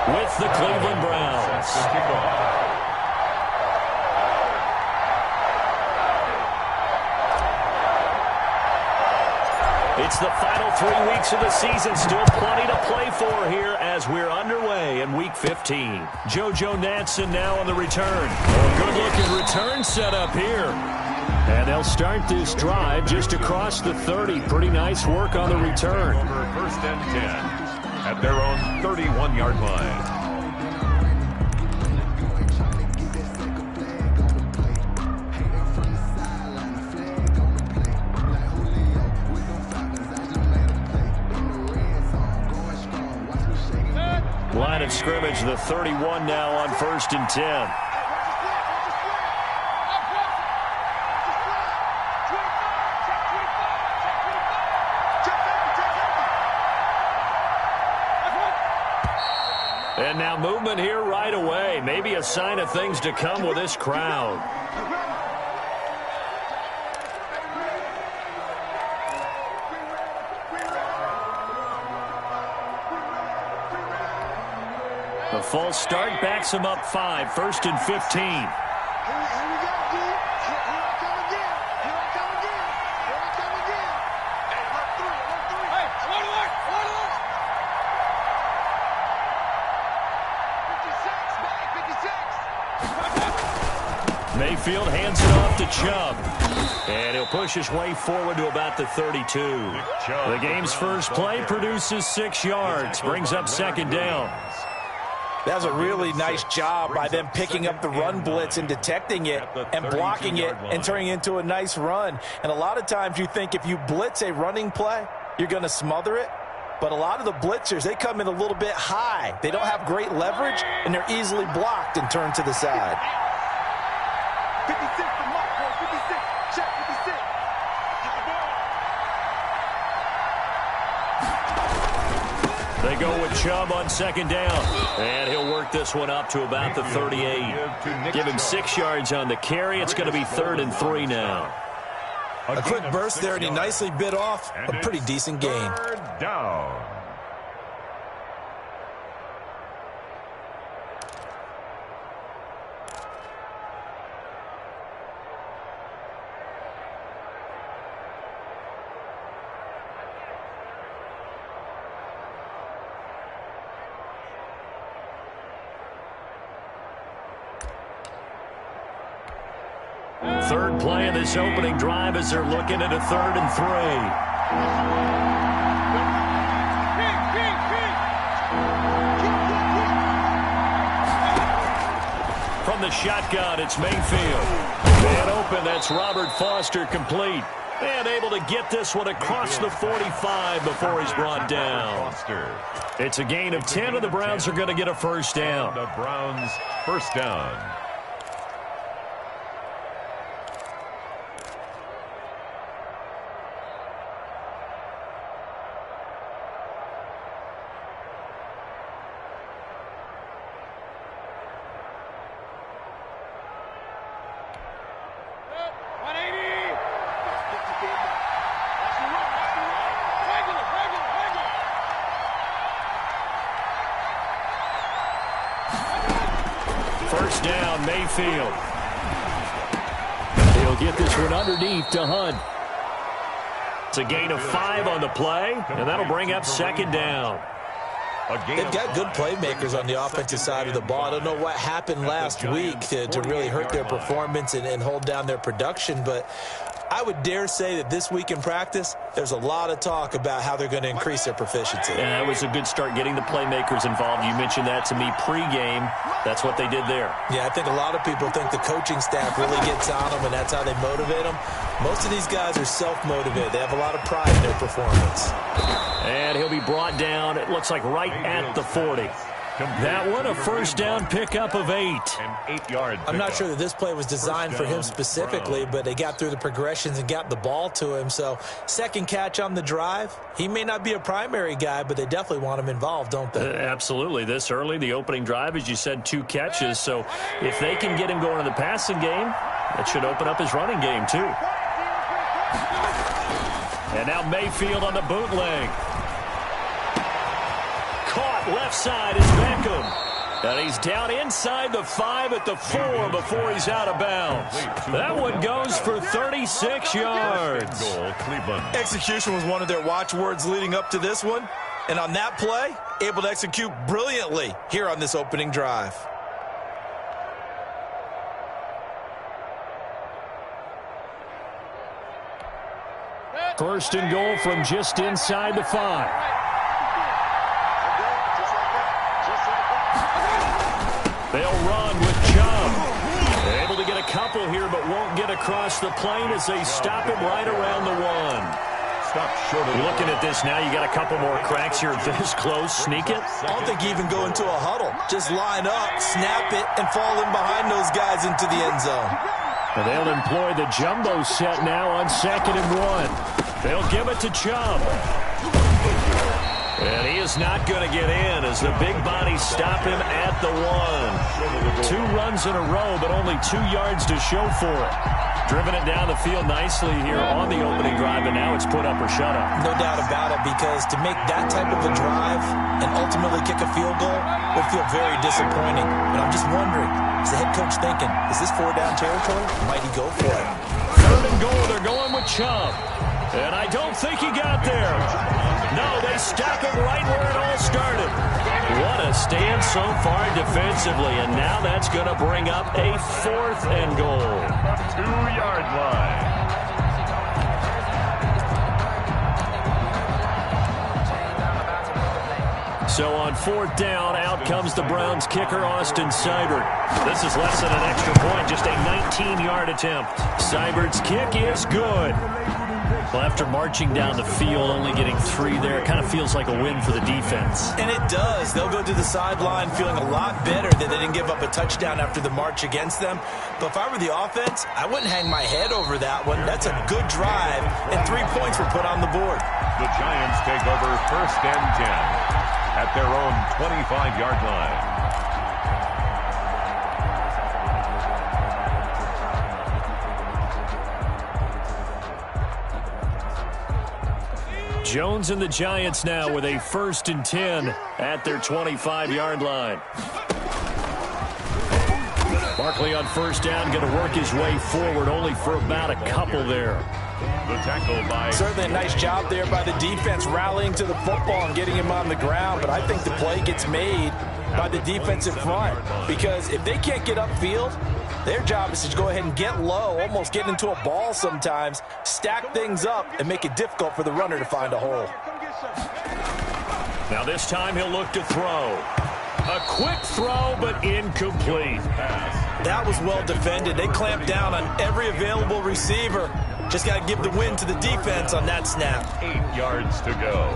with the Cleveland Browns. It's the final 3 weeks of the season. Still plenty to play for here as we're underway in Week 15. JoJo Natson now on the return. A good-looking return setup here. And they'll start this drive just across the 30. Pretty nice work on the return. First and 10 at their own 31-yard line. Line of scrimmage, the 31 now on 1st and 10. And now movement here right away. Maybe a sign of things to come with this crowd. The false start backs him up 5, 1st and 15. Mayfield hands it off to Chubb. And he'll push his way forward to about the 32. The game's first play produces 6 yards, brings up 2nd down. That was a really nice job by them picking up the run blitz and detecting it and blocking it and turning it into a nice run. And a lot of times you think if you blitz a running play, you're going to smother it. But a lot of the blitzers, they come in a little bit high. They don't have great leverage, and they're easily blocked and turned to the side. 56 for Mark, 56. Check 56. Get the ball. They go with Chubb on 2nd down. And he'll work this one up to about the 38. Give him 6 yards on the carry. It's going to be 3rd and 3 now. A quick burst there, and he nicely bit off a pretty decent gain. 3rd down. Third play of this opening drive as they're looking at a 3rd and 3. From the shotgun, it's Mayfield. Man open, that's Robert Foster complete. And able to get this one across the 45 before he's brought down. It's a gain of 10, and the Browns are going to get a 1st down. The Browns' 1st down. First down, Mayfield. He'll get this one underneath to Hunt. It's a gain of 5 on the play, and that'll bring up 2nd down. They've got good playmakers on the offensive side of the ball. I don't know what happened last week to really hurt their performance and hold down their production, but I would dare say that this week in practice, there's a lot of talk about how they're going to increase their proficiency. Yeah, that was a good start getting the playmakers involved. You mentioned that to me pregame. That's what they did there. Yeah, I think a lot of people think the coaching staff really gets on them, and that's how they motivate them. Most of these guys are self-motivated. They have a lot of pride in their performance. And he'll be brought down, it looks like right at the 40. That one, a 1st down pickup of 8. I'm not sure that this play was designed for him specifically, but they got through the progressions and got the ball to him. So 2nd catch on the drive. He may not be a primary guy, but they definitely want him involved, don't they? Absolutely. This early, the opening drive, as you said, 2 catches. So if they can get him going in the passing game, that should open up his running game too. And now Mayfield on the bootleg. Caught left left side is Beckham. And he's down inside the 5 at the 4 before he's out of bounds. That one goes for 36 yards. Goal, Cleveland. Execution was one of their watchwords leading up to this one. And on that play, able to execute brilliantly here on this opening drive. First and goal from just inside the 5. They'll run with Chubb. They're able to get a couple here, but won't get across the plane as they stop him right around the 1. Stop short of Looking at this now, you got a couple more cracks here. This close, sneak it. I don't think you even go into a huddle. Just line up, snap it, and fall in behind those guys into the end zone. And they'll employ the jumbo set now on 2nd and 1. They'll give it to Chubb. And he is not going to get in as the big bodies stop him at the 1. 2 runs in a row, but only 2 yards to show for it. Driven it down the field nicely here on the opening drive, and now it's put up or shut up. No doubt about it, because to make that type of a drive and ultimately kick a field goal would feel very disappointing. But I'm just wondering, is the head coach thinking, is this 4-down territory? Might he go for it? 3rd and goal, they're going with Chubb. And I don't think he got there. No, they stop him right where it all started. What a stand so far defensively, and now that's going to bring up a 4th and goal. 2-yard line. So on 4th down, out comes the Browns kicker, Austin Seibert. This is less than an extra point, just a 19-yard attempt. Seibert's kick is good. Well, after marching down the field, only getting 3 there, it kind of feels like a win for the defense. And it does. They'll go to the sideline feeling a lot better that they didn't give up a touchdown after the march against them. But if I were the offense, I wouldn't hang my head over that one. That's a good drive, and 3 points were put on the board. The Giants take over 1st and 10 at their own 25-yard line. Jones and the Giants now with a 1st and 10 at their 25-yard line. Barkley on 1st down, going to work his way forward, only for about a couple there. The tackle by... Certainly a nice job there by the defense rallying to the football and getting him on the ground, but I think the play gets made by the defensive front, because if they can't get upfield, their job is to go ahead and get low, almost get into a ball sometimes, stack things up, and make it difficult for the runner to find a hole. Now this time he'll look to throw. A quick throw, but incomplete. That was well defended. They clamped down on every available receiver. Just got to give the win to the defense on that snap. 8 yards to go.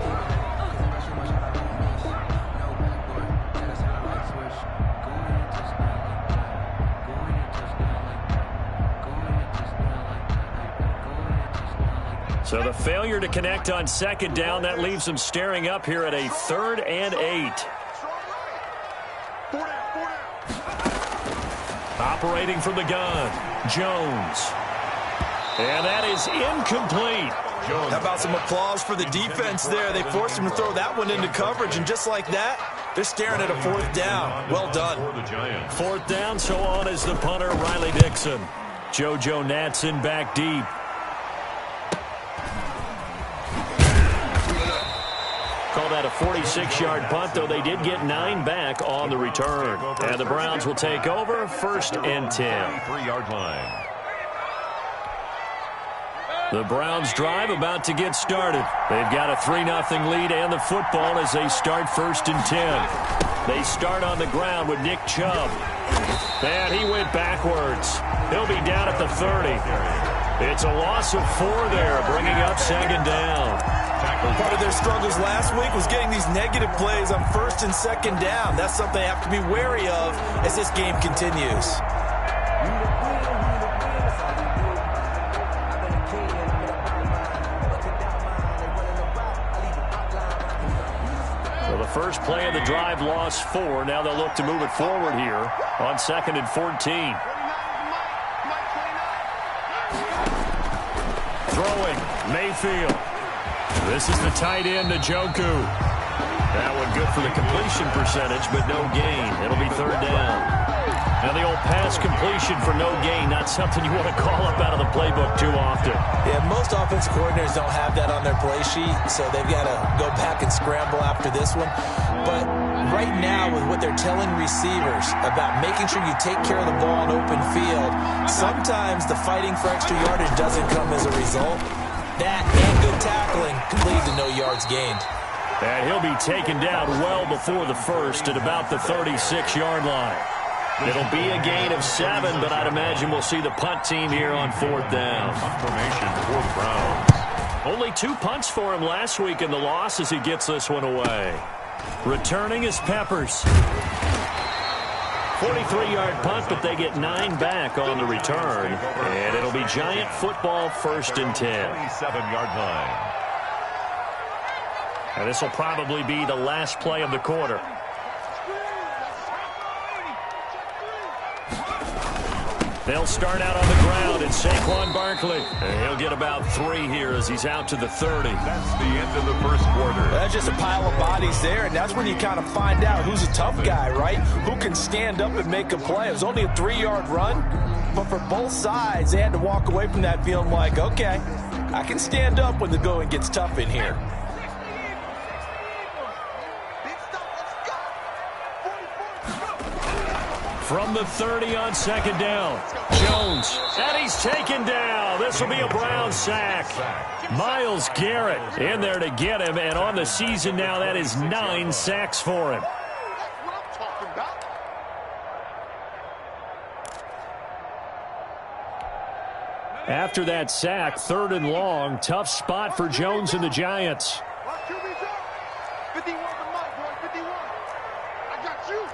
So the failure to connect on 2nd down, that leaves them staring up here at a 3rd and 8. Operating from the gun, Jones. And that is incomplete. How about some applause for the defense there? They forced him to throw that one into coverage, and just like that, they're staring at a 4th down. Well done. 4th down, so on is the punter, Riley Dixon. JoJo Natson back deep. Call that a 46-yard punt, though they did get 9 back on the return. And the Browns will take over 1st and 10. 3-yard line. The Browns drive about to get started. They've got a 3-0 lead and the football as they start 1st and 10. They start on the ground with Nick Chubb. And he went backwards. He'll be down at the 30. It's a loss of 4 there, bringing up 2nd down. Part of their struggles last week was getting these negative plays on 1st and 2nd down. That's something they have to be wary of as this game continues. So the first play of the drive lost 4. Now they'll look to move it forward here on 2nd and 14. Throwing, Mayfield. This is the tight end, Njoku. That one good for the completion percentage, but no gain. It'll be third down. Now the old pass completion for no gain, not something you want to call up out of the playbook too often. Yeah, most offensive coordinators don't have that on their play sheet, so they've got to go back and scramble after this one. But right now, with what they're telling receivers about making sure you take care of the ball in open field, sometimes the fighting for extra yardage doesn't come as a result. That and good tackling can lead to no yards gained. And he'll be taken down well before the first at about the 36-yard line. It'll be a gain of 7, but I'd imagine we'll see the punt team here on fourth down. Confirmation for the Browns. Only 2 punts for him last week in the loss as he gets this one away. Returning is Peppers. 43-yard punt, but they get 9 back on the return. And it'll be Giant football, 1st and 10. 27-yard line. And this will probably be the last play of the quarter. They'll start out on the ground, and Saquon Barkley. And he'll get about 3 here as he's out to the 30. That's the end of the first quarter. That's just a pile of bodies there, and that's when you kind of find out who's a tough guy, right? Who can stand up and make a play. It was only a 3-yard run, but for both sides, they had to walk away from that feeling like, okay, I can stand up when the going gets tough in here. From the 30 on 2nd down, Jones, and he's taken down. This will be a Brown sack. Myles Garrett in there to get him, and on the season now, that is 9 sacks for him. After that sack, 3rd and long, tough spot for Jones and the Giants. 51 to Mike, boy, 51. I got you.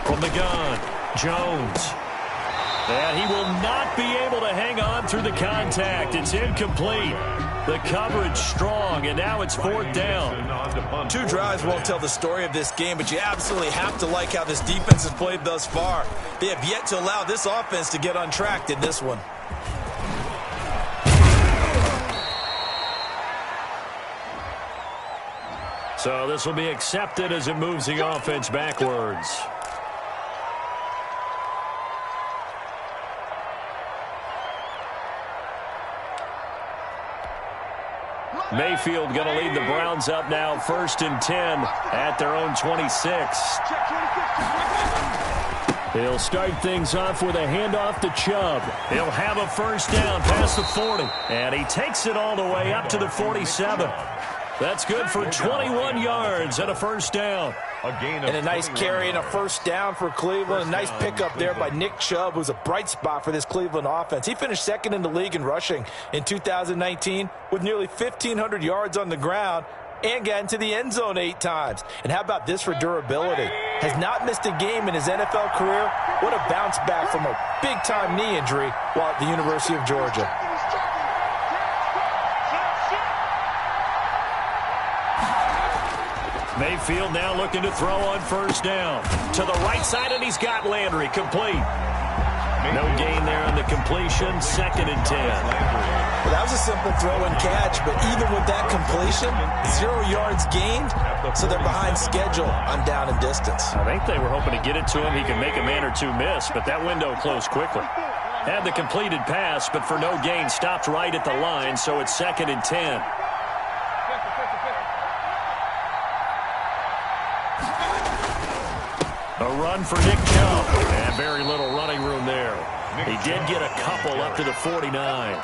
From the gun, Jones. And he will not be able to hang on through the contact. It's incomplete. The coverage strong, and now it's 4th down. 2 drives won't tell the story of this game, but you absolutely have to like how this defense has played thus far. They have yet to allow this offense to get untracked in this one. So this will be accepted as it moves the offense backwards. Mayfield going to lead the Browns up now, 1st and 10 at their own 26. He'll start things off with a handoff to Chubb. He'll have a 1st down past the 40. And he takes it all the way up to the 47. That's good for 21 yards and a 1st down. And a nice carry and a 1st down for Cleveland. A nice pickup there by Nick Chubb, who's a bright spot for this Cleveland offense. He finished 2nd in the league in rushing in 2019 with nearly 1,500 yards on the ground and got into the end zone 8 times. And how about this for durability? Has not missed a game in his NFL career. What a bounce back from a big-time knee injury while at the University of Georgia. Mayfield now looking to throw on 1st down. To the right side, and he's got Landry complete. No gain there on the completion, 2nd and 10. Well, that was a simple throw and catch, but even with that completion, 0 yards gained, so they're behind schedule on down and distance. I think they were hoping to get it to him. He could make a man or 2 miss, but that window closed quickly. Had the completed pass, but for no gain, stopped right at the line, so it's 2nd and 10. A run for Nick Chubb, and very little running room there. He did get a couple up to the 49.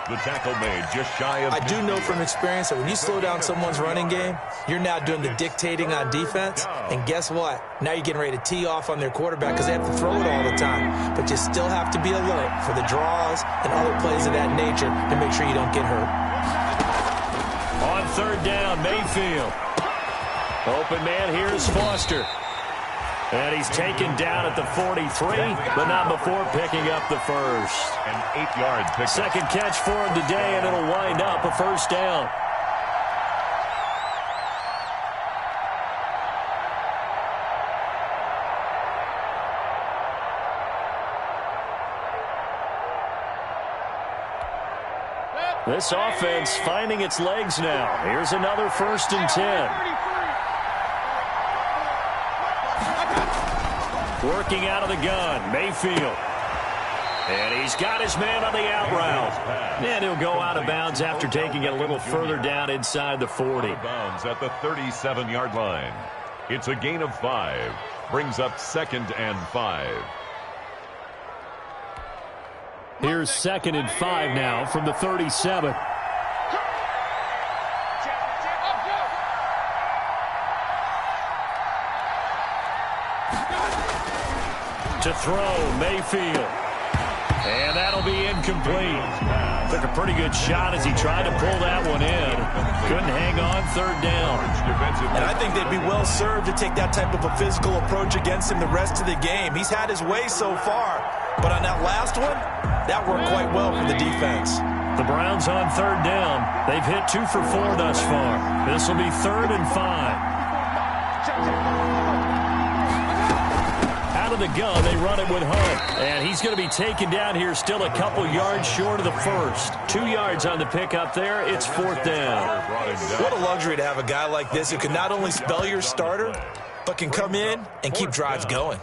The tackle made just shy of... I do know from experience that when you slow down someone's running game, you're now doing the dictating on defense. And guess what? Now you're getting ready to tee off on their quarterback because they have to throw it all the time. But you still have to be alert for the draws and other plays of that nature to make sure you don't get hurt. On 3rd down, Mayfield. Open man here is Foster. And he's taken down at the 43, but not before picking up the 1st. An 8-yard pickup. 2nd catch for him today, and it'll wind up a 1st down. This offense finding its legs now. Here's another 1st and 10. Working out of the gun, Mayfield. And he's got his man on the out route. And he'll go out of bounds after taking it a little further down inside the 40. Out of bounds at the 37-yard line. It's a gain of 5. Brings up 2nd and 5. Here's 2nd and 5 now from the 37. To throw, Mayfield. And that'll be incomplete. Took a pretty good shot as he tried to pull that one in. Couldn't hang on 3rd down. And I think they'd be well served to take that type of a physical approach against him the rest of the game. He's had his way so far. But on that last one, that worked quite well for the defense. The Browns on 3rd down. They've hit 2 for 4 thus far. This will be 3rd and 5. Out of the gun, they run it with Hunt. And he's going to be taken down here still a couple yards short of the 1st. 2 yards on the pickup there. It's 4th down. What a luxury to have a guy like this who can not only spell your starter, but can come in and keep drives going.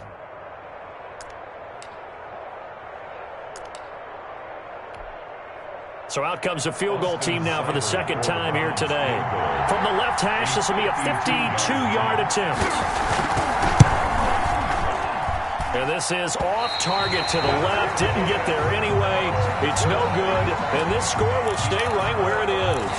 So out comes the field goal team now for the 2nd time here today. From the left hash, this will be a 52-yard attempt. And this is off target to the left. Didn't get there anyway. It's no good. And this score will stay right where it is.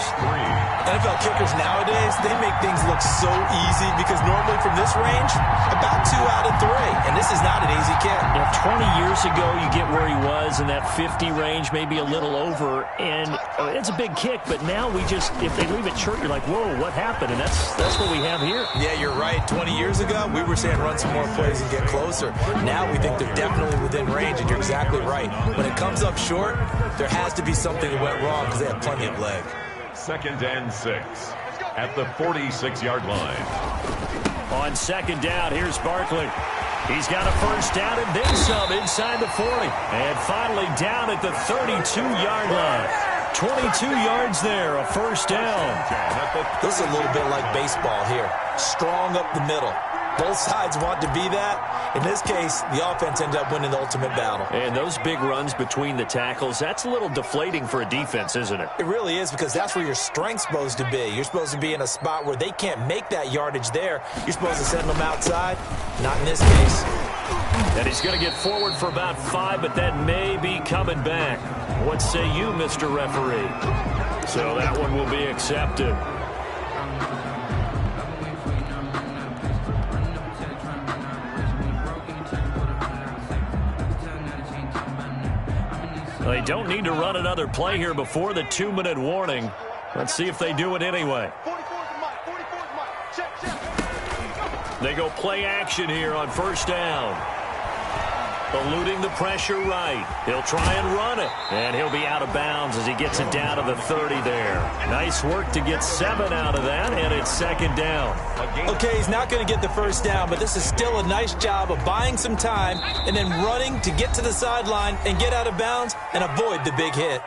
NFL kickers nowadays, they make things look so easy because normally from this range, about 2 out of 3. And this is not an easy kick. Yeah, 20 years ago, you get where he was in that 50 range, maybe a little over. And it's a big kick, but now we just, if they leave it short, you're like, whoa, what happened? And that's what we have here. Yeah, you're right. 20 years ago, we were saying run some more plays and get closer. Now we think they're definitely within range, and you're exactly right. When it comes up short, there has to be something that went wrong because they have plenty of leg. 2nd and 6 at the 46-yard line. On 2nd down, here's Barkley. He's got a 1st down and then some inside the 40. And finally down at the 32-yard line. 22 yards there, a 1st down. This is a little bit like baseball here. Strong up the middle. Both sides want to be that. In this case, the offense ended up winning the ultimate battle. And those big runs between the tackles, that's a little deflating for a defense, isn't it? It really is, because that's where your strength's supposed to be. You're supposed to be in a spot where they can't make that yardage there. You're supposed to send them outside. Not in this case. And he's going to get forward for about 5, but that may be coming back. What say you, Mr. Referee? So that one will be accepted. They don't need to run another play here before the 2-minute warning. Let's see if they do it anyway. They go play action here on 1st down. Eluding the pressure right. He'll try and run it. And he'll be out of bounds as he gets it down to the 30 there. Nice work to get 7 out of that, and it's 2nd down. Okay, he's not going to get the 1st down, but this is still a nice job of buying some time and then running to get to the sideline and get out of bounds and avoid the big hit.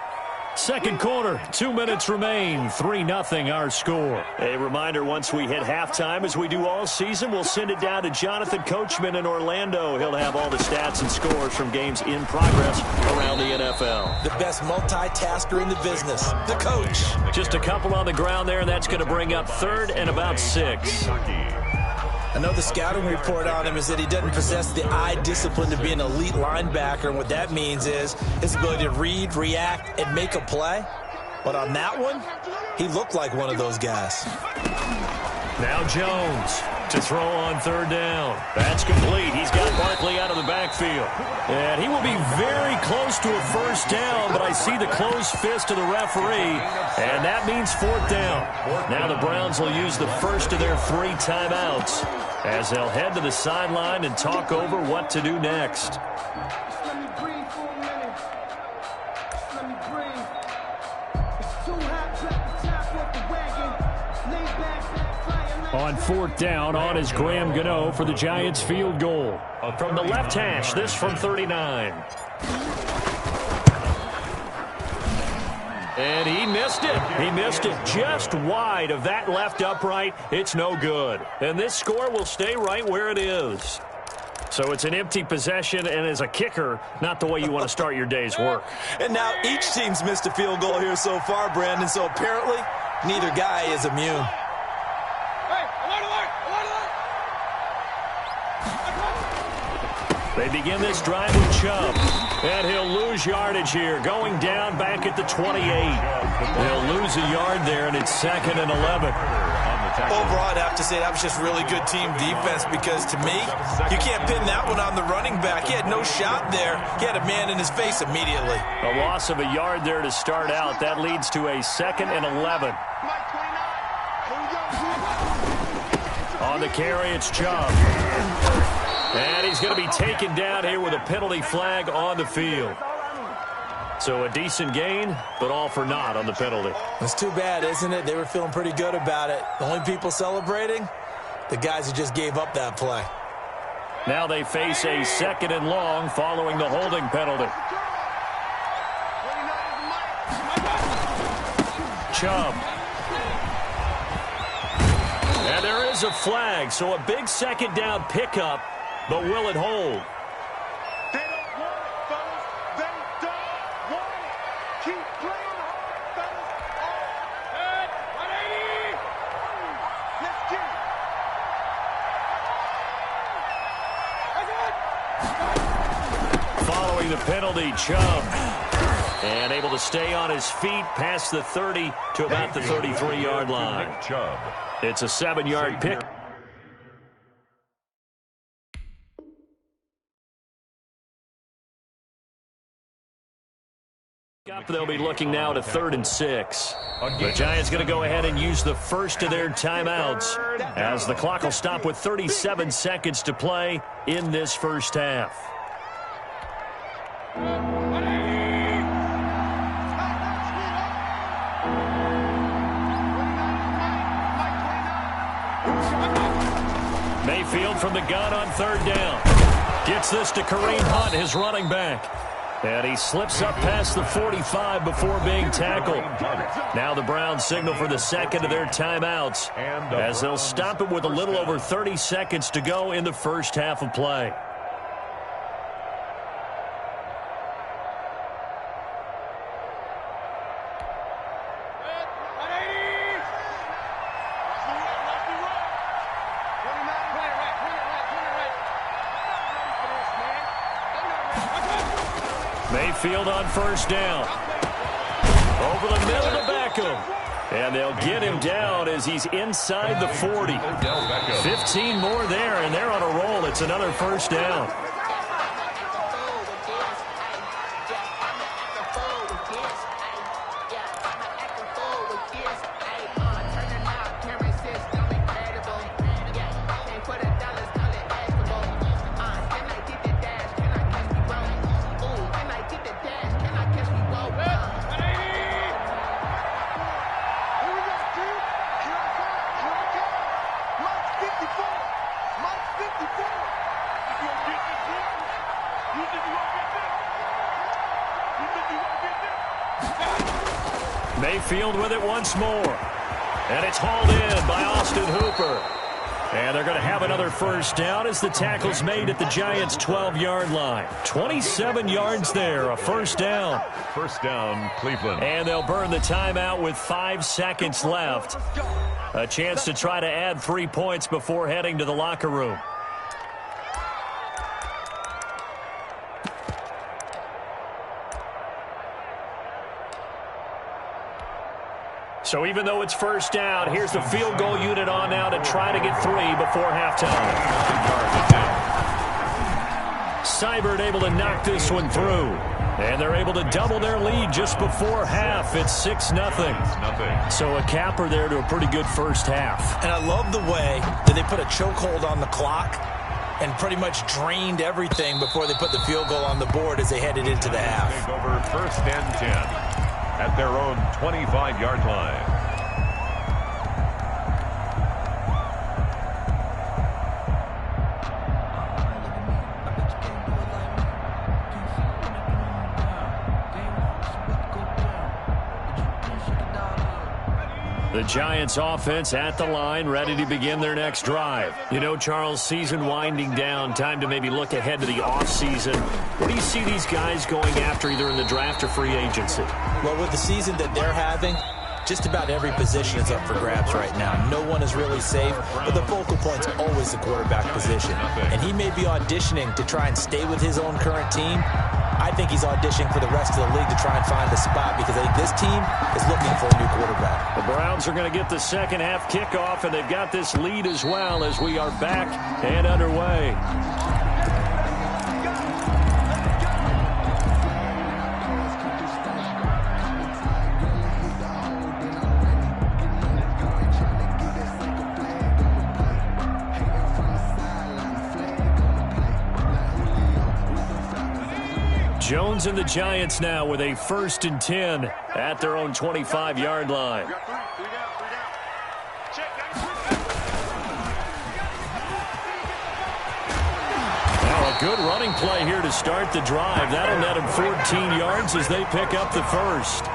2nd quarter, 2 minutes remain, 3-0 our score. A reminder, once we hit halftime, as we do all season, we'll send it down to Jonathan Coachman in Orlando. He'll have all the stats and scores from games in progress around the NFL. The best multitasker in the business, the coach. Just a couple on the ground there, and that's going to bring up 3rd and about 6. I know the scouting report on him is that he doesn't possess the eye discipline to be an elite linebacker, and what that means is his ability to read, react, and make a play. But on that one, he looked like one of those guys. Now Jones to throw on 3rd down. That's complete. He's got Barkley out of the backfield. And he will be very close to a 1st down, but I see the closed fist of the referee, and that means 4th down. Now the Browns will use the first of their 3 timeouts as they'll head to the sideline and talk over what to do next. On 4th down, on is Graham Gano for the Giants field goal. From the left hash, this from 39. And he missed it. He missed it just wide of that left upright. It's no good. And this score will stay right where it is. So it's an empty possession, and as a kicker, not the way you want to start your day's work. And now each team's missed a field goal here so far, Brandon, so apparently neither guy is immune. They begin this drive with Chubb, and he'll lose yardage here, going down back at the 28. They'll lose a yard there, and it's 2nd and 11. Overall, I'd have to say that was just really good team defense because, to me, you can't pin that one on the running back. He had no shot there. He had a man in his face immediately. A loss of a yard there to start out. That leads to a 2nd and 11. On the carry, it's Chubb. And he's going to be taken down here with a penalty flag on the field. So a decent gain, but all for naught on the penalty. It's too bad, isn't it? They were feeling pretty good about it. The only people celebrating, the guys who just gave up that play. Now they face a 2nd and long following the holding penalty. Chubb. And there is a flag, so a big 2nd down pickup, but will it hold? They don't want it, fellas. They don't want it. Keep playing hard, fellas. Good. 180. Let's get it. Following the penalty, Chubb. And able to stay on his feet past the 30 to about the 33-yard line. It's a 7-yard pick. They'll be looking now to 3rd and 6. The Giants going to go ahead and use the first of their timeouts as the clock will stop with 37 seconds to play in this first half. Mayfield from the gun on 3rd down. Gets this to Kareem Hunt, his running back. And he slips up past the 45 before being tackled. Now the Browns signal for the 2nd of their timeouts as they'll stop it with a little over 30 seconds to go in the first half of play. Mayfield on 1st down. Over the middle to Beckham. And they'll get him down as he's inside the 40. 15 more there, and they're on a roll. It's another 1st down. Mayfield with it once more. And it's hauled in by Austin Hooper. And they're going to have another 1st down as the tackle's made at the Giants' 12-yard line. 27 yards there, a 1st down. 1st down, Cleveland. And they'll burn the timeout with 5 seconds left. A chance to try to add 3 points before heading to the locker room. So even though it's 1st down, here's the field goal unit on now to try to get 3 before halftime. Seibert able to knock this one through. And they're able to double their lead just before half. It's 6-0. So a capper there to a pretty good first half. And I love the way that they put a chokehold on the clock and pretty much drained everything before they put the field goal on the board as they headed into the half. Over 1st and 10. At their own 25-yard line. The Giants offense at the line, ready to begin their next drive. You know, Charles, season winding down, time to maybe look ahead to the offseason. What do you see these guys going after either in the draft or free agency? Well, with the season that they're having, just about every position is up for grabs right now. No one is really safe, but the focal point's always the quarterback position. And he may be auditioning to try and stay with his own current team. I think he's auditioning for the rest of the league to try and find a spot because I think this team is looking for a new quarterback. The Browns are going to get the second half kickoff, and they've got this lead as well as we are back and underway. Jones and the Giants now with a 1st and 10 at their own 25-yard line. Now a good running play here to start the drive. That'll net them 14 yards as they pick up the first.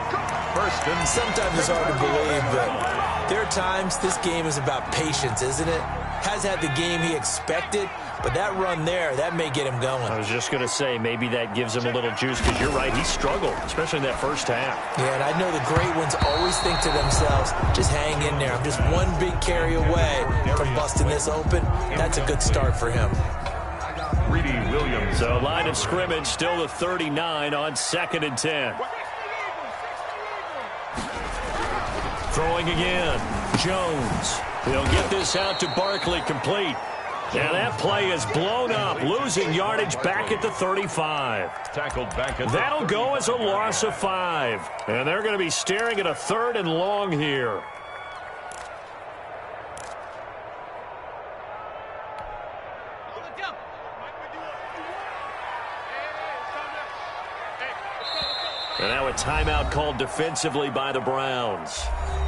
And sometimes it's hard to believe, but there are times this game is about patience, isn't it? Has had the game he expected, but that run there, that may get him going. I was just going to say, maybe that gives him a little juice because you're right, he struggled, especially in that first half. Yeah, and I know the great ones always think to themselves, just hang in there. I'm just one big carry away from busting this open. That's a good start for him. So line of scrimmage, still the 39 on 2nd and 10. Throwing again, Jones. He'll get this out to Barkley, complete. Now that play is blown up, losing yardage back at the 35. Tackled back at That'll go as a loss of 5. And they're going to be staring at a 3rd and long here. And now a timeout called defensively by the Browns.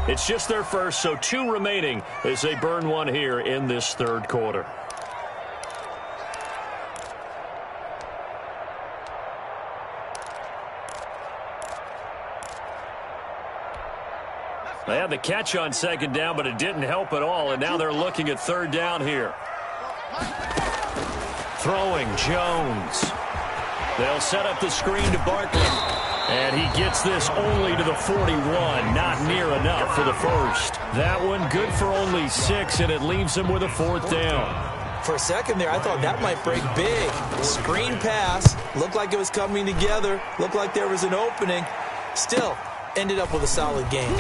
It's just their first, so 2 remaining as they burn one here in this 3rd quarter. They had the catch on 2nd down, but it didn't help at all, and now they're looking at 3rd down here. Throwing, Jones. They'll set up the screen to Barkley. And he gets this only to the 41, not near enough for the first. That one good for only 6, and it leaves him with a 4th down. For a second there, I thought that might break big. Screen pass, looked like it was coming together, looked like there was an opening. Still, ended up with a solid game.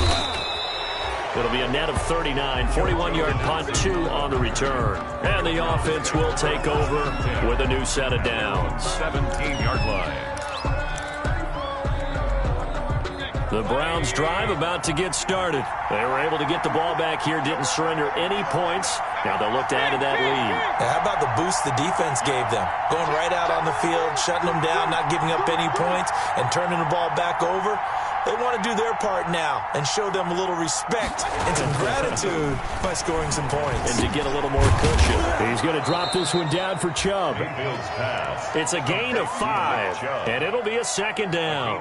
It'll be a net of 39, 41-yard punt, 2 on the return. And the offense will take over with a new set of downs. 17-yard line. The Browns drive about to get started. They were able to get the ball back here, didn't surrender any points. Now they'll look to add to that lead. Now, how about the boost the defense gave them? Going right out on the field, shutting them down, not giving up any points, and turning the ball back over. They want to do their part now and show them a little respect and some gratitude by scoring some points. And to get a little more cushion. He's going to drop this one down for Chubb. It's a gain of 5, and it'll be a 2nd down.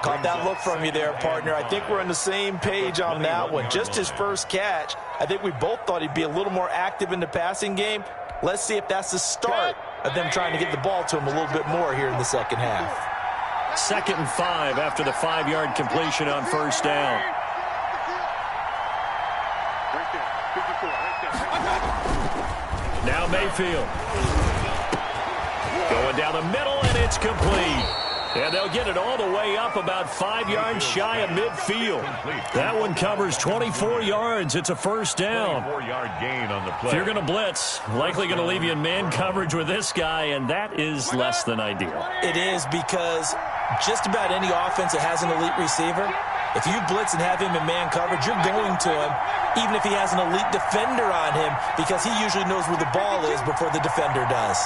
Caught that look from you there, partner. I think we're on the same page on that one. Just his first catch. I think we both thought he'd be a little more active in the passing game. Let's see if that's the start of them trying to get the ball to him a little bit more here in the second half. 2nd and 5 after the 5-yard completion on 1st down. Now Mayfield. Going down the middle, and it's complete. And they'll get it all the way up about 5 yards shy of midfield. That one covers 24 yards. It's a 1st down. 4-yard gain on the play. If you're going to blitz, likely going to leave you in man coverage with this guy, and that is less than ideal. It is because just about any offense that has an elite receiver, if you blitz and have him in man coverage, you're going to him, even if he has an elite defender on him, because he usually knows where the ball is before the defender does.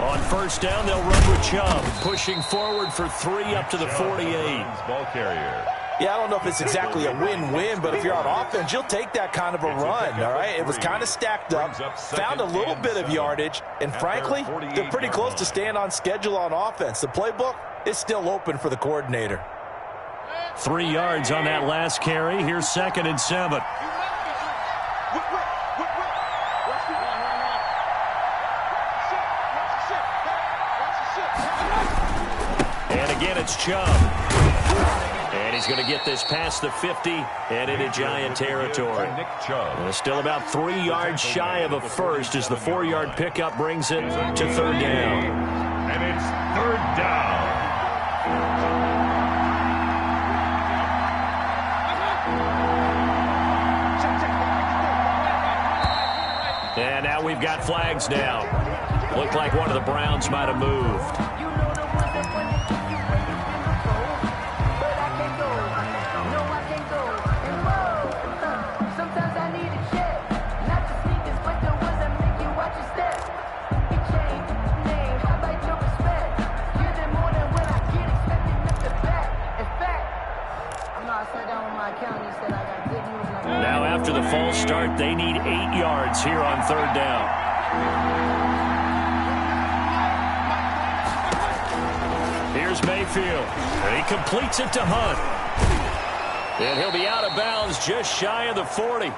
On 1st down, they'll run with Chubb, pushing forward for 3 up to the 48. Ball carrier. Yeah, I don't know if it's exactly a win-win, but if you're on offense, you'll take that kind of a run, all right? It was kind of stacked up, found a little bit of yardage, and frankly, they're pretty close to staying on schedule on offense. The playbook, is still open for the coordinator. 3 yards on that last carry. Here's 2nd and 7. And again, it's Chubb. And he's going to get this past the 50 and into Giant territory. Still about 3 yards shy of a first as the 4-yard pickup brings it to 3rd down. And it's 3rd down. And now we've got flags down. Looked like one of the Browns might have moved. Now after the false start, they need 8 yards here on 3rd down. Here's Mayfield. And he completes it to Hunt. And he'll be out of bounds just shy of the 40.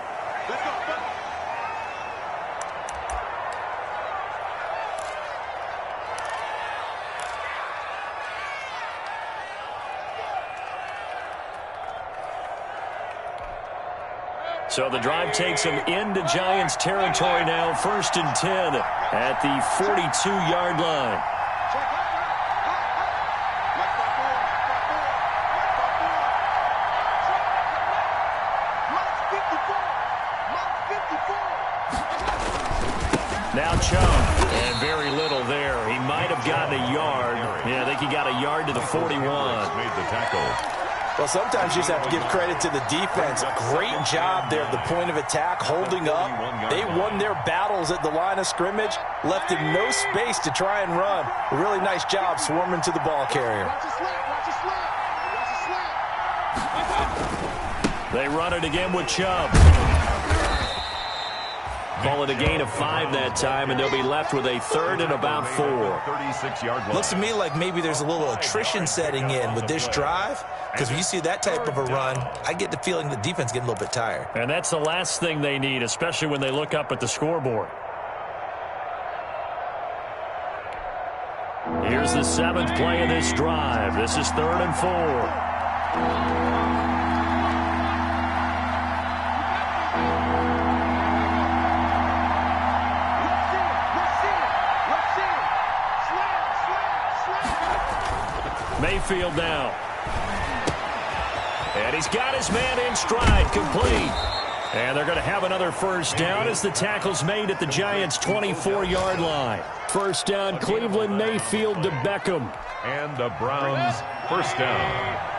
So the drive takes him into Giants territory now, 1st and 10 at the 42-yard line. Now Chubb, and very little there. He might have gotten a yard. Yeah, I think he got a yard to the 41. Made the tackle. Well, sometimes you just have to give credit to the defense. Great job there at the point of attack, holding up. They won their battles at the line of scrimmage, left him no space to try and run. A really nice job swarming to the ball carrier. They run it again with Chubb. Call it a gain of 5 that time, and they'll be left with a 3rd and about 4. 36-yard line. Looks to me like maybe there's a little attrition setting in with this drive, because when you see that type of a run, I get the feeling the defense getting a little bit tired. And that's the last thing they need, especially when they look up at the scoreboard. Here's the 7th play of this drive. This is 3rd and 4. Mayfield now. And he's got his man in stride, complete. And they're going to have another 1st down as the tackle's made at the Giants' 24-yard line. 1st down, Cleveland, Mayfield to Beckham. And the Browns' 1st down.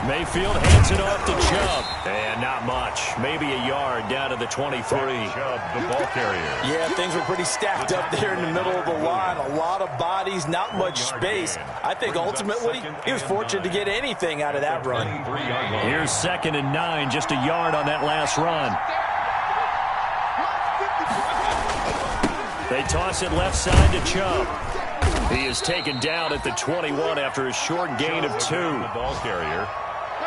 Mayfield hands it off to Chubb. And not much. Maybe a yard down to the 23. Chubb, the ball carrier. Yeah, things were pretty stacked up there in the middle of the line. A lot of bodies, not much space. I think ultimately he was fortunate to get anything out of that run. Here's 2nd and 9, just a yard on that last run. They toss it left side to Chubb. He is taken down at the 21 after a short gain of 2. The ball carrier.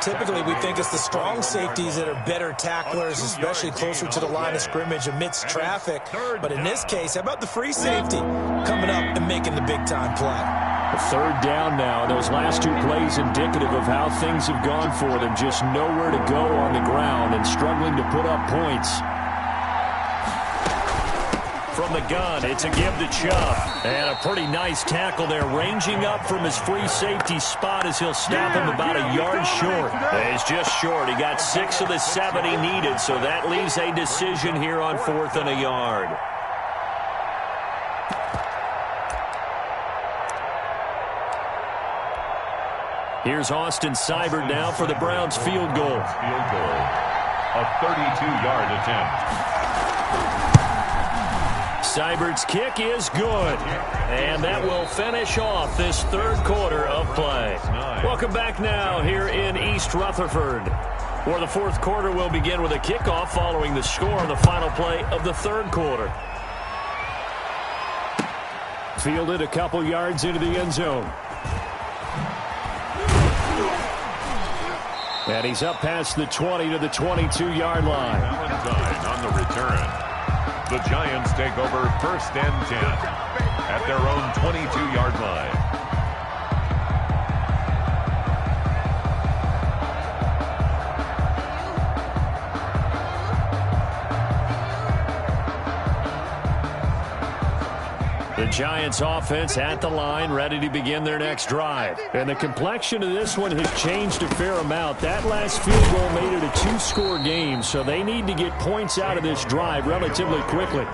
Typically, we think it's the strong safeties that are better tacklers, especially closer to the line of scrimmage amidst traffic. But in this case, how about the free safety coming up and making the big-time play? A 3rd down now. Those last 2 plays indicative of how things have gone for them. Just nowhere to go on the ground and struggling to put up points. From the gun, it's a give to Chubb. And a pretty nice tackle there, ranging up from his free safety spot as he'll stop him about a yard short. He's just short. He got 6 of the 7 he needed, so that leaves a decision here on 4th and a yard. Here's Austin Seibert now for the Browns field goal. Field goal. A 32-yard attempt. Seibert's kick is good. And that will finish off this 3rd quarter of play. Welcome back now here in East Rutherford, where the 4th quarter will begin with a kickoff following the score on the final play of the 3rd quarter. Fielded a couple yards into the end zone. And he's up past the 20 to the 22-yard line. Valentine on the return. The Giants take over 1st and 10 at their own 22-yard line. The Giants offense at the line, ready to begin their next drive. And the complexion of this one has changed a fair amount. That last field goal made it a 2-score game, so they need to get points out of this drive relatively quickly.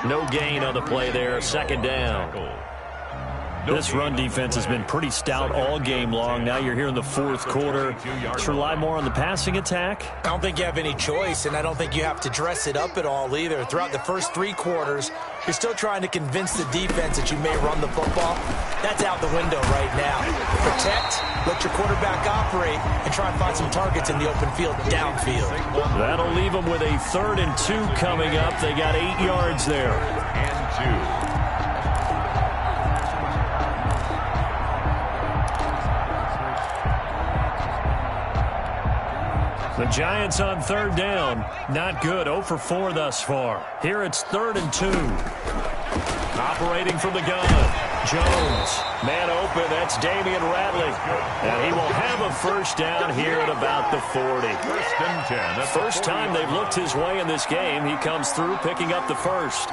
No gain on the play there, 2nd down. This run defense has been pretty stout all game long. Now you're here in the 4th quarter. Let's rely more on the passing attack. I don't think you have any choice, and I don't think you have to dress it up at all either. Throughout the first 3 quarters, you're still trying to convince the defense that you may run the football. That's out the window right now. Protect, let your quarterback operate, and try and find some targets in the open field downfield. That'll leave them with a 3rd and 2 coming up. They got 8 yards there. And 2. The Giants on 3rd down. Not good. 0 for 4 thus far. Here it's 3rd and 2. Operating from the gun. Jones. Man open. That's Damian Ratley. And he will have a 1st down here at about the 40. 1st and 10. First time they've looked his way in this game. He comes through picking up the 1st.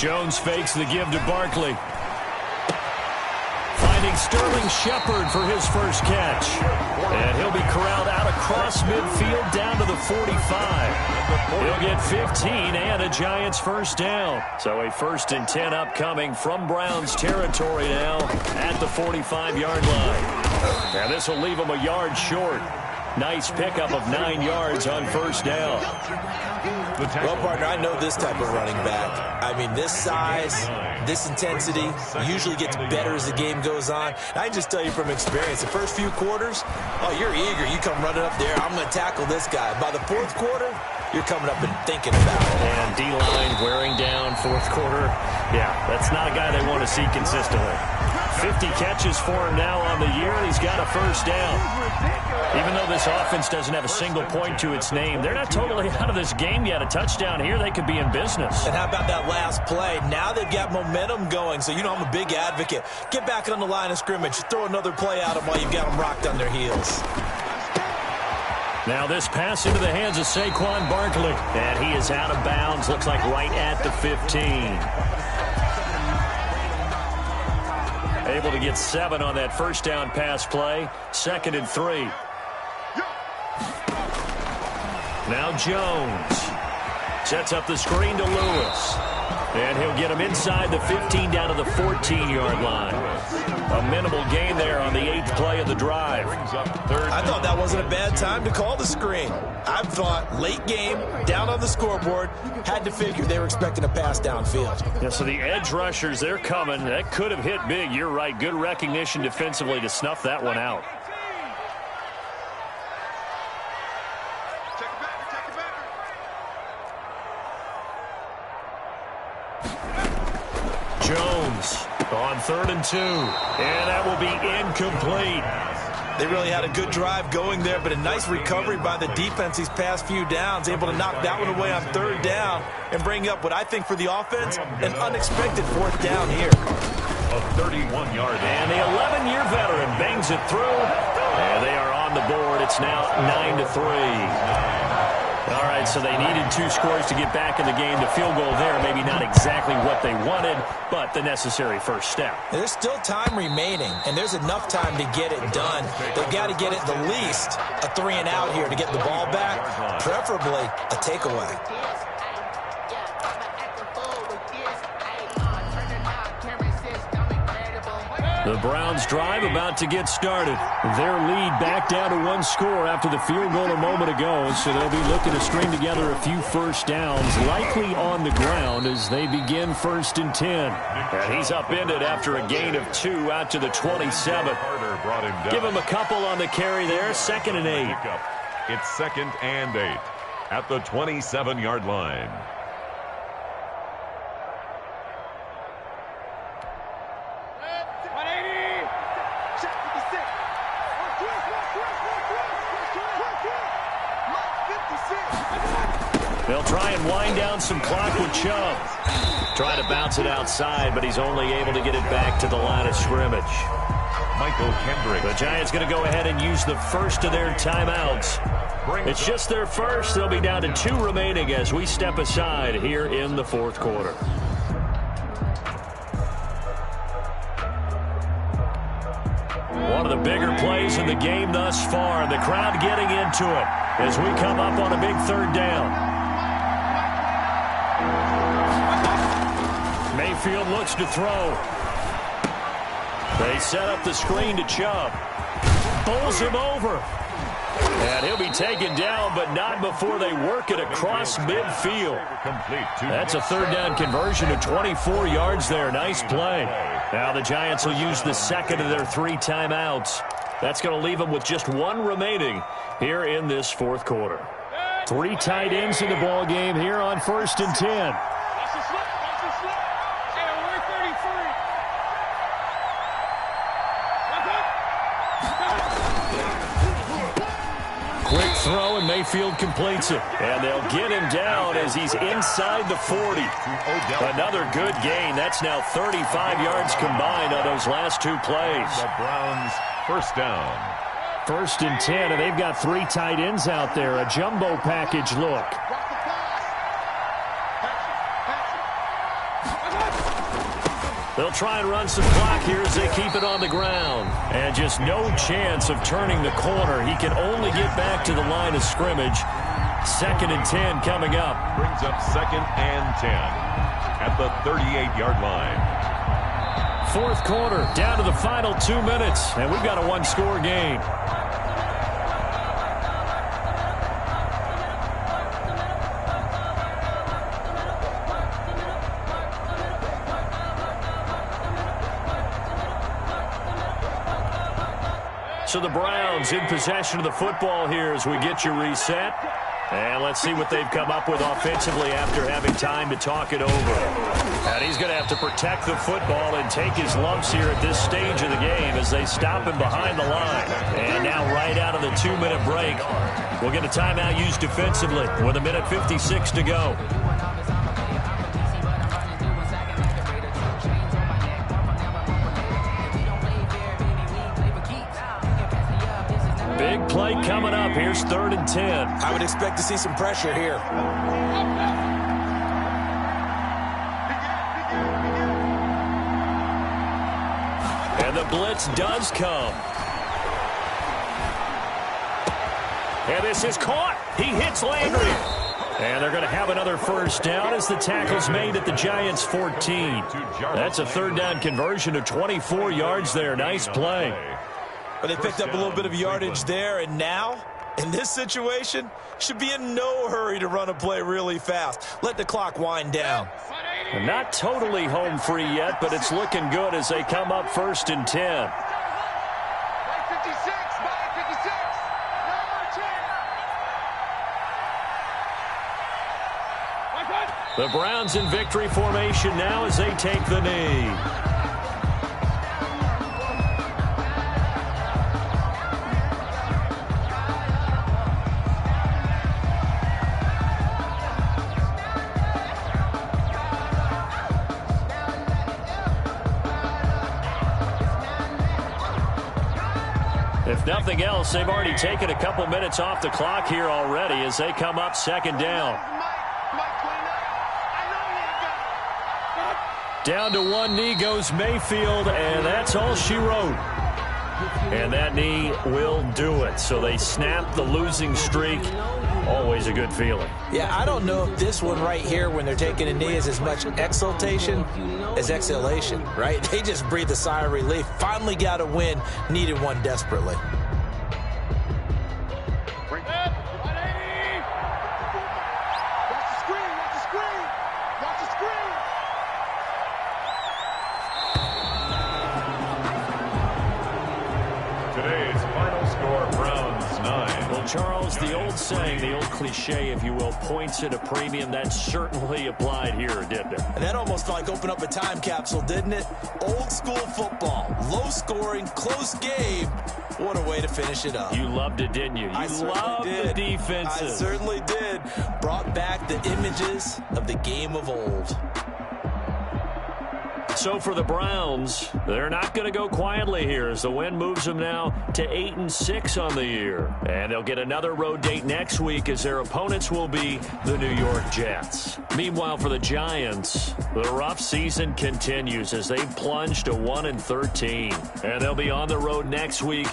Jones fakes the give to Barkley. Finding Sterling Shepard for his 1st catch. And he'll be corralled out across midfield down to the 45. He'll get 15 and a Giants 1st down. So a 1st and 10 upcoming from Browns territory now at the 45-yard line. Now this will leave him a yard short. Nice pickup of 9 yards on 1st down. Well, partner, I know this type of running back. I mean, this size, this intensity usually gets better as the game goes on. I can just tell you from experience, the first few quarters, oh, you're eager. You come running up there, I'm going to tackle this guy. By the 4th quarter, you're coming up and thinking about it. And D-line wearing down 4th quarter. Yeah, that's not a guy they want to see consistently. 50 catches for him now on the year, and he's got a 1st down. Even though this offense doesn't have a single point to its name, they're not totally out of this game yet. A touchdown here, they could be in business. And how about that last play? Now they've got momentum going, so you know I'm a big advocate. Get back on the line of scrimmage. Throw another play at them while you've got them rocked on their heels. Now this pass into the hands of Saquon Barkley. And he is out of bounds, looks like right at the 15. Able to get 7 on that 1st down pass play. 2nd and 3. Now Jones sets up the screen to Lewis. And he'll get him inside the 15 down to the 14-yard line. A minimal gain there on the 8th play of the drive. I thought that wasn't a bad time to call the screen. I thought late game, down on the scoreboard, had to figure they were expecting a pass downfield. Yeah, so the edge rushers, they're coming. That could have hit big. You're right. Good recognition defensively to snuff that one out. Jones on 3rd and 2. And that will be incomplete. They really had a good drive going there, but a nice recovery by the defense these past few downs, able to knock that one away on 3rd down and bring up what I think for the offense, an unexpected 4th down here. A 31-yard. And the 11-year veteran bangs it through. And they are on the board. It's now 9-3. All right, so they needed 2 scores to get back in the game. The field goal there, maybe not exactly what they wanted, but the necessary 1st step. There's still time remaining, and there's enough time to get it done. They've got to get it the least a 3 and out here to get the ball back, preferably a takeaway. The Browns drive about to get started. Their lead back down to one score after the field goal a moment ago, so they'll be looking to string together a few first downs, likely on the ground as they begin 1st and 10. And he's upended after a gain of 2 out to the 27. Give him a couple on the carry there, 2nd and 8. It's 2nd and 8 at the 27-yard line. They'll try and wind down some clock with Chubb. Trying to bounce it outside, but he's only able to get it back to the line of scrimmage. Michael Kendrick. The Giants going to go ahead and use the first of their timeouts. It's just their first. They'll be down to 2 remaining as we step aside here in the 4th quarter. One of the bigger plays in the game thus far. The crowd getting into it as we come up on a big 3rd down. Mayfield looks to throw. They set up the screen to Chubb. Bowls him over. And he'll be taken down, but not before they work it across midfield. That's a 3rd down conversion to 24 yards there. Nice play. Now the Giants will use the 2nd of their 3 timeouts. That's going to leave them with just 1 remaining here in this 4th quarter. 3 tight ends in the ball game here on 1st and 10. Quick throw, and Mayfield completes it. And they'll get him down as he's inside the 40. Another good gain. That's now 35 yards combined on those last 2 plays. The Browns, 1st down. 1st and 10, and they've got 3 tight ends out there. A jumbo package look. They'll try and run some clock here as they keep it on the ground. And just no chance of turning the corner. He can only get back to the line of scrimmage. 2nd and 10 coming up. Brings up 2nd and 10 at the 38-yard line. 4th quarter, down to the final 2 minutes. And we've got a 1-score game. So the Browns in possession of the football here as we get you reset. And let's see what they've come up with offensively after having time to talk it over. And he's going to have to protect the football and take his lumps here at this stage of the game as they stop him behind the line. And now right out of the 2-minute break, we'll get a timeout used defensively with 1:56 to go. Big play coming up. Here's 3rd and 10. I would expect to see some pressure here. And the blitz does come. And this is caught. He hits Landry. And they're going to have another 1st down as the tackle's made at the Giants' 14. That's a 3rd down conversion to 24 yards there. Nice play. But they picked up a little bit of yardage there, and now, in this situation, should be in no hurry to run a play really fast. Let the clock wind down. Not totally home free yet, but it's looking good as they come up 1st and 10. The Browns in victory formation now as they take the knee. If nothing else, they've already taken a couple minutes off the clock here already as they come up 2nd down. Down to 1 knee goes Mayfield, and that's all she wrote. And that knee will do it. So they snap the losing streak always a good feeling. Yeah, I don't know if this one right here when they're taking a knee is as much exultation as exhalation, right? They just breathe a sigh of relief. Finally got a win, needed one desperately. Bring it. 180. Watch the screen. Watch the screen. Watch the screen. Today's final score, Browns 9. Well, Charles, the old saying, the old cliche, if you will, points at a premium, that certainly applied here, didn't it? And that almost like opened up a time capsule, didn't it? Old school football, low scoring, close game. What a way to finish it up. You loved it, didn't you? You loved the defenses. I certainly did. Brought back the images of the game of old. So for the Browns, they're not going to go quietly here as the win moves them now to 8-6 on the year. And they'll get another road date next week as their opponents will be the New York Jets. Meanwhile, for the Giants, the rough season continues as they plunge to 1-13. And they'll be on the road next week.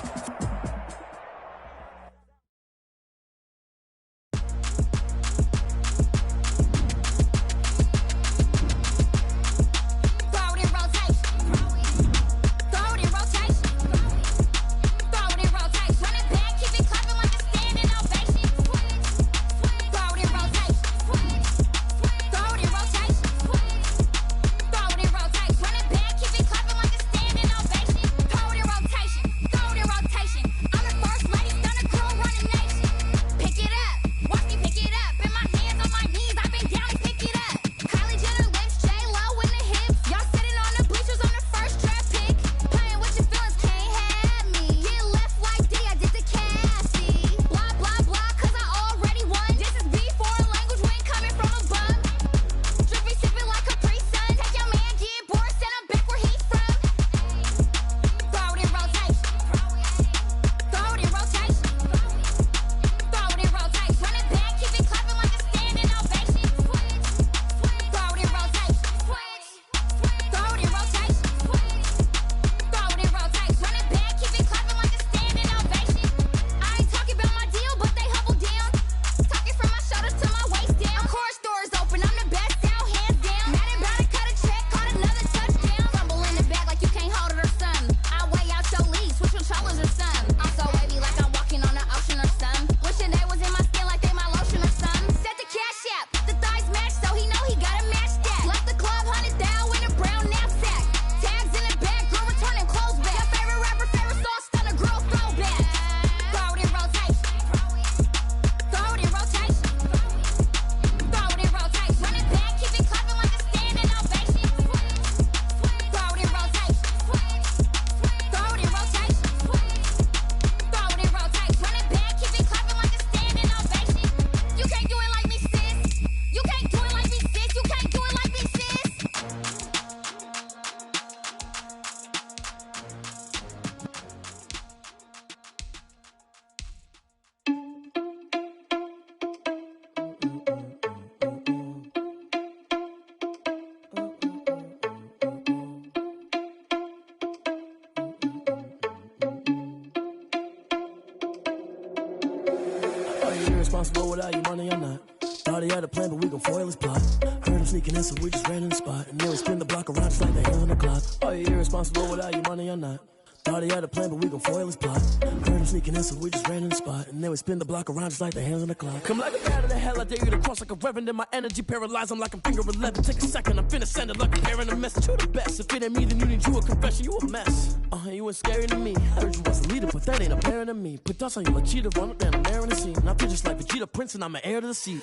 Responsible without your money or not. Thought he had a plan, but we gon' foil his plot. Heard him sneaking in, so we just ran in the spot. And then we spin the block around just like the hand on the clock. Are you irresponsible without your money or not? Thought he had a plan, but we gon' foil his plot. Heard him sneaking in, so we just ran in the spot. And then we spin the block around just like the hands on the clock. Come like a bat of the hell, I dare you to cross like a reverend. And my energy paralyzed, I'm like I'm finger 11. Take a second, I'm finna send it like a parent a message. You the best, if it ain't me, then you need you a confession. You a mess, you ain't scary to me. Heard you was a leader, but that ain't apparent to me. Put dust on you like cheetah, run up down the air in the scene. And I feel just like Vegeta Prince, and I'm an heir to the seat.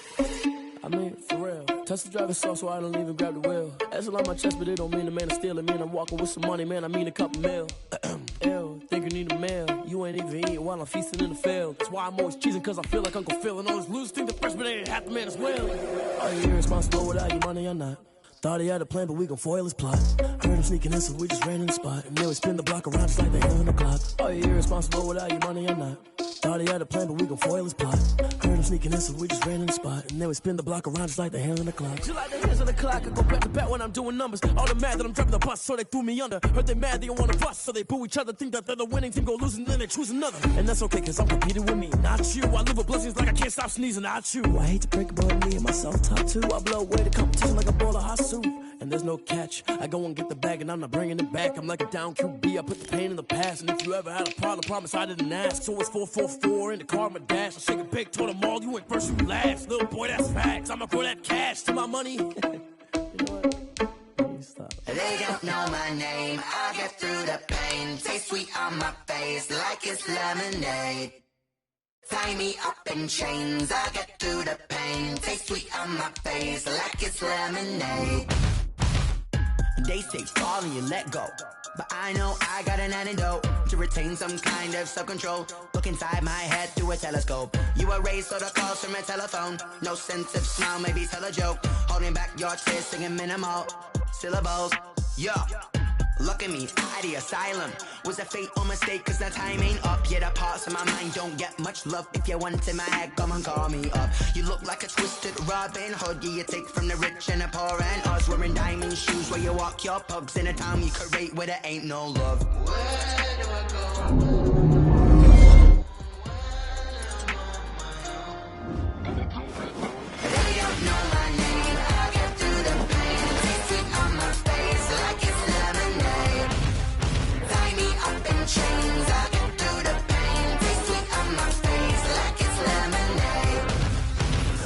I mean, for real. Touch the driver's soft, so I don't even grab the wheel. That's on my chest, but it don't mean the man is stealing. Man, I'm walking with some money, man, I mean a couple mil. Ew, think you need a meal. You ain't even eating while I'm feasting in the field. That's why I'm always cheesing, cause I feel like Uncle Phil. And all those losers think the freshman ain't half the man as well. Are you irresponsible without your money or not? Thought he had a plan, but we gon' foil his plot. Heard him sneaking in, so we just ran in the spot. And then we spin the block around just like the hand on the clock. Are you irresponsible without your money or not? Thought he had a plan, but we gon' foil his plot. Heard him sneaking in, so we just ran in the spot. And then we spin the block around just like the hand on the clock. Just like the hands on the clock, I go back to back when I'm doing numbers. All the mad that I'm driving the bus, so they threw me under. Heard they mad, they don't want to bust, so they boo each other. Think that they're the winning team, go losing, then they choose another. And that's okay, cause I'm competing with me, not you. I live with blessings like I can't stop sneezing, not you. I hate to break it, but me and myself top two. I blow away the competition like a bowl of hot soup. And there's no catch, I go and get the bag and I'm not bringing it back. I'm like a down QB, I put the pain in the past. And if you ever had a problem, promise I didn't ask. So it's 444 in the car, my dash. I shake a big, told them all, you went first, you last. Little boy, that's facts, I'ma throw that cash to my money. You know what? Stop. They don't know my name, I get through the pain. Taste sweet on my face like it's lemonade. Tie me up in chains, I get through the pain. Taste sweet on my face like it's lemonade. They say fall and you let go, but I know I got an antidote to retain some kind of self-control. Look inside my head through a telescope. You erase all the calls from a telephone. No sense of smile, maybe tell a joke. Holding back your tears, singing minimal syllables. Yeah, look at me, out the asylum. Was a fate or mistake, cause the time ain't up. Yet the parts of my mind don't get much love. If you want in my head, come and call me up. You look like a twisted Robin Hood. Yeah, you take from the rich and the poor and us. Wearing diamond shoes where you walk your pugs in a town you create where there ain't no love. Where do I go? Chains, I get through the pain. Taste sweet on my face like it's lemonade.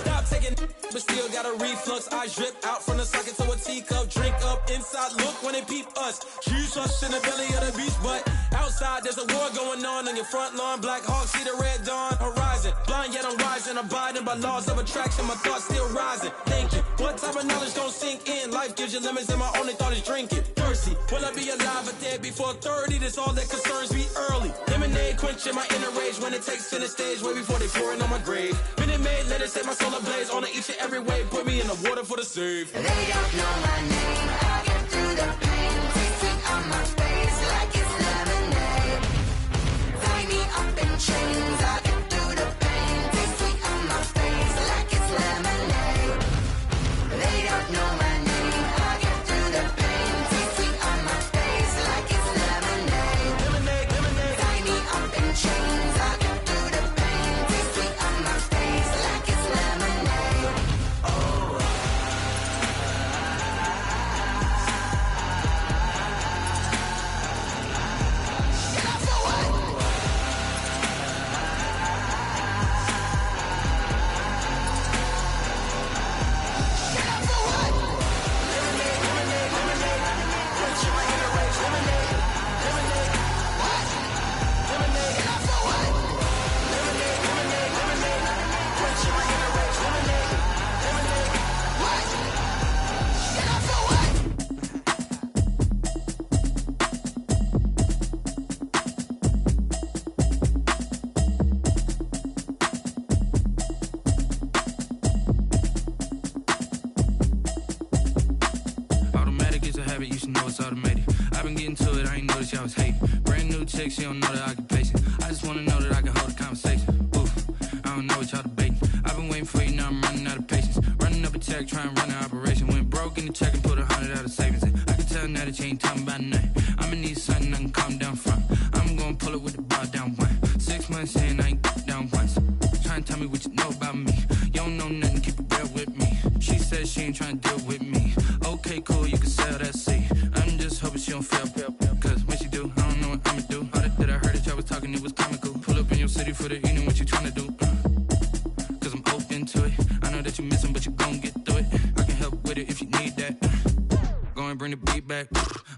Stop taking, but still got a reflux. I drip out from the socket to a teacup. Drink up inside, look when they peep us. Huge us in the belly of the beach, but outside there's a war going on your front lawn. Black Hawk, see the red dawn horizon. Blind yet I'm rising, abiding by laws of attraction. My thoughts still rising. Thank you. What type of knowledge gon' sink in? Life gives you lemons and my only thought is drinking. Thirsty, will I be alive or dead before 30? That's all that concerns me early. Lemonade quenching my inner rage when it takes center stage way before they pour it on my grave. Minute Maid, let it set my soul ablaze. On each and every way, put me in the water for the save. They don't know my name, I get through the pain. Taste sweet on my face like it's lemonade. Tie me up in chains, I get through the pain. Taste sweet on my face like it's lemonade. They don't know my name, I get through the pain. Taste sweet on my face like it's lemonade. Lemonade, lemonade. Tie me up in chains, I get through the pain. Taste sweet on my face like it's lemonade. Oh. You should know it's automated. I've been getting to it, I ain't noticed y'all was hating. Brand new chick, she don't know the occupation. I just wanna know that I can hold a conversation. Oof, I don't know what y'all debating. I've been waiting for you, now I'm running out of patience. Running up a check, trying to run an operation. Went broke in the check and put 100 out of savings in. I can tell now that you ain't talking about nothing. I'ma need something I can calm down from. I'm gonna pull it with the bar down one. 6 months in, I ain't down once. Trying to tell me what you know about me. You don't know nothing, keep it real with me. She says she ain't trying to deal with me. Okay, cool, you can sell that seat. I'm just hoping she don't fail. Cause when she do, I don't know what I'ma do. All that I heard that y'all was talking, it was comical. Pull up in your city for the evening, what you trying to do? Cause I'm open to it. I know that you missing, but you gon' get through it. I can help with it if you need that. Go and bring the beat back.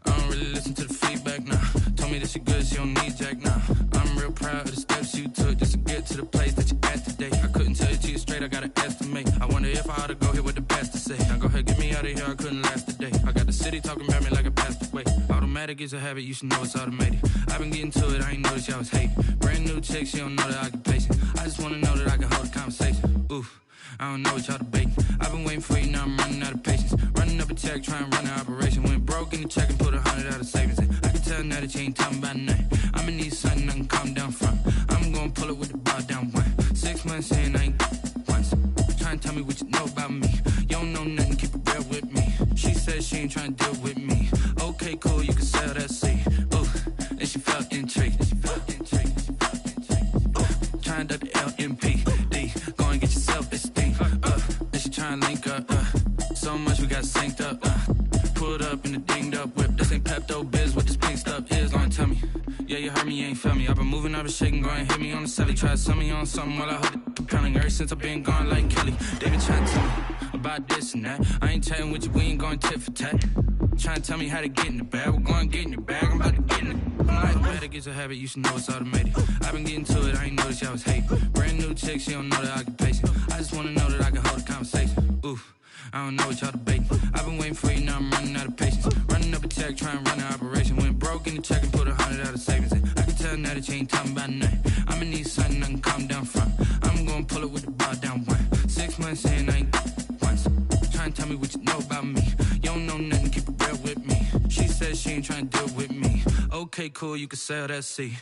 I don't really listen to the feedback, nah. Told me that she good, she don't need jack, nah. I'm real proud of the steps you took just to get to the place that you at today. I couldn't tell you to you straight, I gotta estimate. I wonder if I ought to go here with the best to say. Now go ahead, get me out of here, I couldn't last a day. I got the city talking about me like I passed away. Automatic is a habit, you should know it's automated. I've been getting to it, I ain't noticed y'all was hating. Brand new chick, she don't know the occupation. I just wanna know that I can hold a conversation. Oof, I don't know what y'all debating. I've been waiting for you, now I'm running out of patience. Running up a check, trying to run an operation. Went broke in the check and put 100 out of savings in. I can tell now that you ain't talking about nothing. I'ma need something I can calm down from. I'm gonna pull it with the bar down one. 6 months in, I ain't once. Trying to tell me what you know about me. You don't know nothing, keep it real with me. ain't trying to deal with me. Okay, cool, you can sell that seat. Ooh, and she felt intrigued. Trying to duck the LMPD. Go and get your self-esteem. And she trying to link up. So much we got synced up. Pulled up in the dinged up whip. This ain't Pepto-Biz, what this pink stuff is. Gonna tell me. Yeah, you heard me, you ain't felt me. I've been moving, I've been shaking, go and hit me on the celly. Try to sell me on something while I hold it compelling. Ever since I've been gone like Kelly. They been trying to tell me about this and that. I ain't chatting with you, we ain't going tit for tat. Trying to tell me how to get in the bag. We're going to get in your bag, I'm about to get in it. I'm like, better get your habit, you should know it's automated. I've been getting to it, I ain't noticed y'all was hating. Brand new chick, she don't know the occupation. I just wanna know that I can hold a conversation. Oof, I don't know what y'all debating. I've been waiting for you, now I'm running out of patience. Running up a check, trying to run an operation. Went broke in the check and put 100 out of savings in. I can tell now that you ain't talking about nothing. I'ma need something I can calm down from. I'm gonna pull it with the bar down one. 6 months in, I ain't once. Trying to tell me what you know about me. You don't know nothing, keep it real with me. She said she ain't trying to deal with me. Okay, cool, you can sell that seat.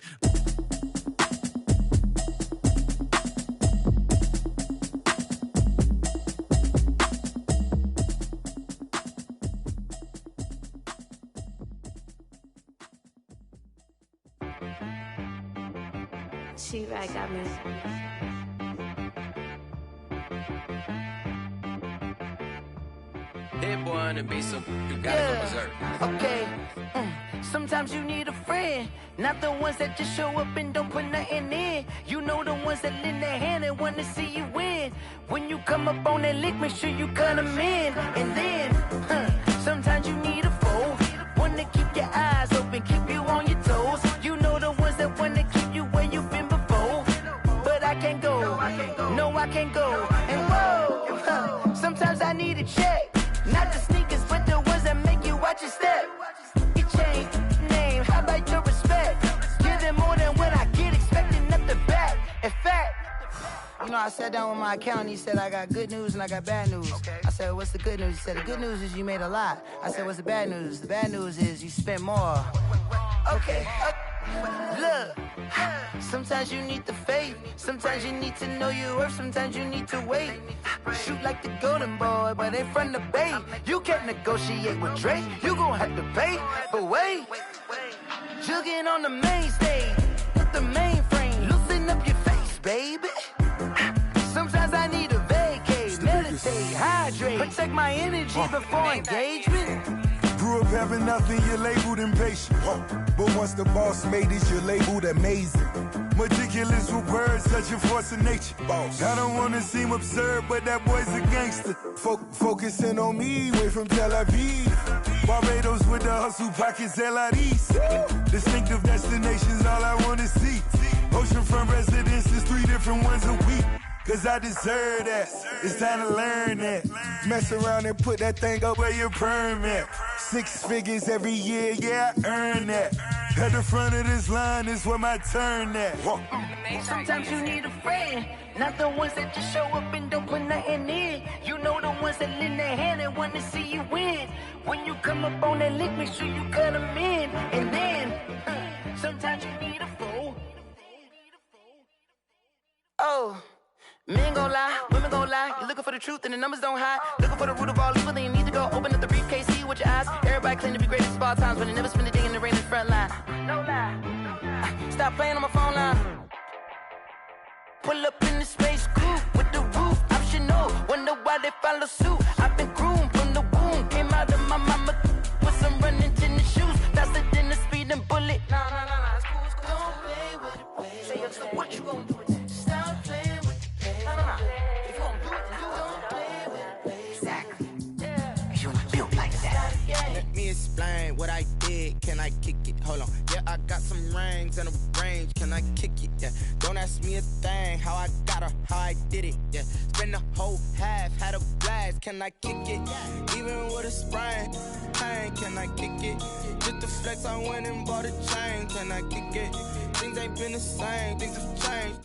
She-Rag got me. That boy on the beat, so you gotta go berserk. Okay. Sometimes you need a friend, not the ones that just show up and don't put nothing in. You know the ones that lend their hand and wanna see you win. When you come up on that lick, make sure you cut them in. And then, sometimes you need a foe, one to keep your eyes open, keep you on your toes. You know the ones that wanna keep you where you've been before. But I can't go, no I can't go. And whoa, sometimes I need a check. Not the sneakers, but the ones that make you watch your step. You change name, how about your respect? Give them more than what I get, expecting nothing back. In fact, you know, I sat down with my accountant, he said, I got good news and I got bad news. I said, what's the good news? He said, the good news is you made a lot. I said, what's the bad news? The bad news is you spent more. Okay, look, sometimes you need the faith, sometimes you need to know your worth, sometimes you need to wait. Shoot like the golden boy, but in front of Bay. You can't negotiate with Drake, you gon' have to pay. But wait, jugging on the main stage, with the mainframe, loosen up your face, baby. Sometimes I need a vacate, meditate, hydrate, protect my energy before engagement. Grew up having nothing, you're labeled impatient. But once the boss made it, you're labeled amazing. Meticulous with words, such a force of nature. I don't wanna seem absurd, but that boy's a gangster. Focusing on me, way from Tel Aviv. Barbados with the hustle pockets, LIDs. Distinctive destinations, all I wanna see. Oceanfront residences, 3 different ones a week. Cause I deserve that, it's time to learn that. Mess around and put that thing up where your permit. 6 figures every year, yeah, I earn that. At the front of this line is where my turn at. Sometimes you need a friend, not the ones that just show up and don't put nothing in. You know the ones that lend their hand and want to see you win. When you come up on that lick, make sure you cut them in. And then, sometimes you need a foe. Oh. Men gon' lie, women gon' lie. You're looking for the truth and the numbers don't hide. Looking for the root of all evil, then you need to go open up the briefcase, see with your eyes. Everybody claim to be greatest of all times, but they never spend a day in the rain in the front line. No lie. Stop playing on my phone line. Pull up in the space coupe with the roof optional. Wonder why they follow suit. I've been groomed from the womb. Came out of my mama with some running tennis shoes. Faster than the speeding bullet. Nah, it's cool, it's cool. Don't play with it, baby. Say so what you gon' do with it? Stop playing with it. If you gon' do it, then don't play with it, baby. Exactly. Yeah. You built like that. Let me explain what I did. Can I kick it? Hold on. Yeah, I got some rings and a range. Can I kick it? Yeah. Don't ask me a thing. How I got her, how I did it. Yeah. Spend the whole half, had a blast. Can I kick it? Even with a sprain. Pain, can I kick it? Just the flex, I went and bought a chain. Can I kick it? Things ain't been the same. Things have changed.